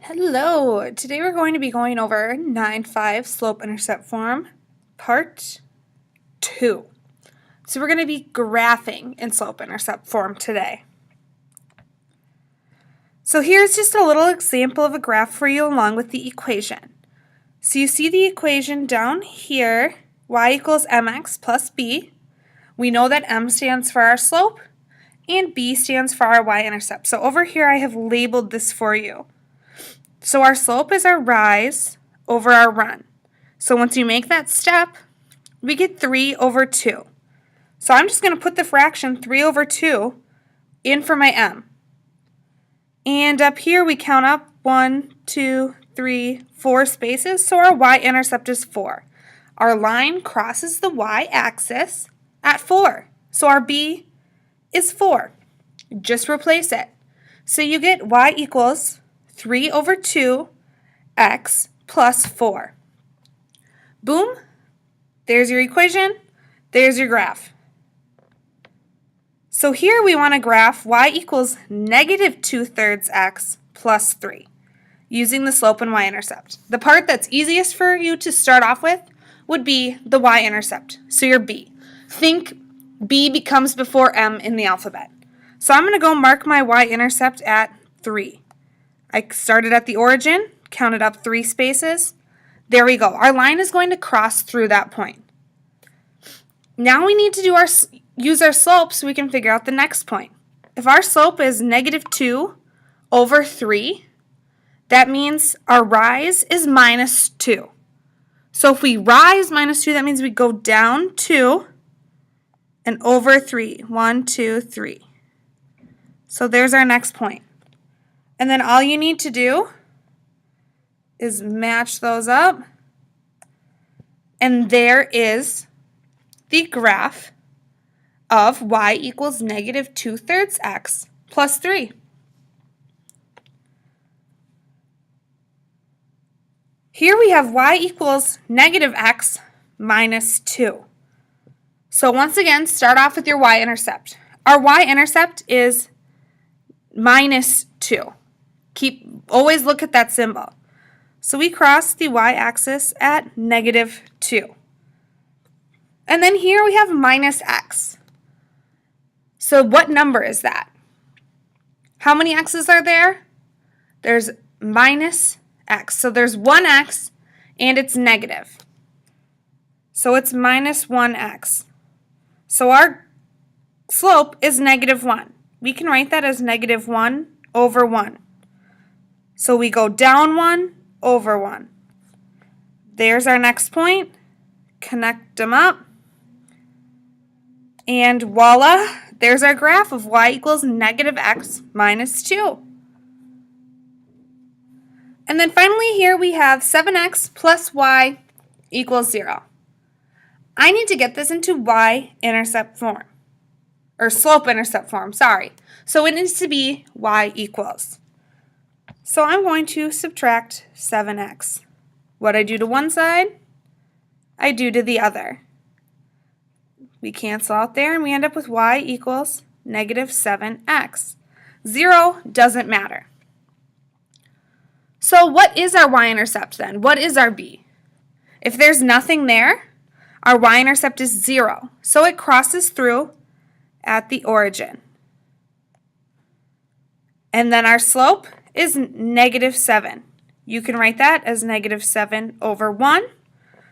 Hello! Today we're going to be going over 9-5 slope-intercept form, part 2. So we're going to be graphing in slope-intercept form today. So here's just a little example of a graph for you along with the equation. So you see the equation down here, y equals mx plus b. We know that m stands for our slope and b stands for our y-intercept. So over here I have labeled this for you. So our slope is our rise over our run. So once you make that step, we get 3 over 2. So I'm just going to put the fraction 3 over 2 in for my m. And up here we count up 1, 2, 3, 4 spaces, so our y-intercept is 4. Our line crosses the y-axis at 4. So our b is 4. Just replace it. So you get y equals 3 over 2 x plus 4. Boom. There's your equation. There's your graph. So here we want to graph y equals negative 2/3 x plus 3 using the slope and y-intercept. The part that's easiest for you to start off with would be the y-intercept, so your b. Think b becomes before m in the alphabet. So I'm going to go mark my y-intercept at 3. I started at the origin, counted up 3 spaces. There we go. Our line is going to cross through that point. Now we need to use our slope so we can figure out the next point. If our slope is negative 2 over 3, that means our rise is minus 2. So if we rise minus 2, that means we go down 2 and over 3. 1, 2, 3. So there's our next point. And then all you need to do is match those up. And there is the graph of y equals negative 2/3 x plus 3. Here we have y equals negative x minus 2. So once again, start off with your y-intercept. Our y-intercept is minus 2. Always look at that symbol. So we cross the y-axis at negative 2. And then here we have minus x. So what number is that? How many x's are there? There's minus x. So there's 1x and it's negative. So it's minus 1x. So our slope is negative 1. We can write that as negative 1 over 1. So we go down 1 over 1. There's our next point. Connect them up. And voila, there's our graph of y equals negative x minus 2. And then finally here we have 7x plus y equals 0. I need to get this into y-intercept form. Or slope-intercept form, sorry. So it needs to be y equals. So I'm going to subtract 7x. What I do to one side, I do to the other. We cancel out there and we end up with y equals negative 7x. 0 doesn't matter. So what is our y-intercept then? What is our b? If there's nothing there, our y-intercept is 0. So it crosses through at the origin. And then our slope is negative 7. You can write that as negative 7 over 1.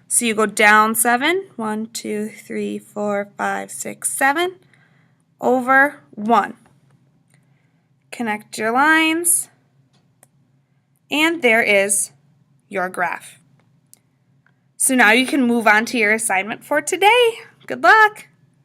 So you go down 7, 1, 2, 3, 4, 5, 6, 7, over 1. Connect your lines, and there is your graph. So now you can move on to your assignment for today. Good luck!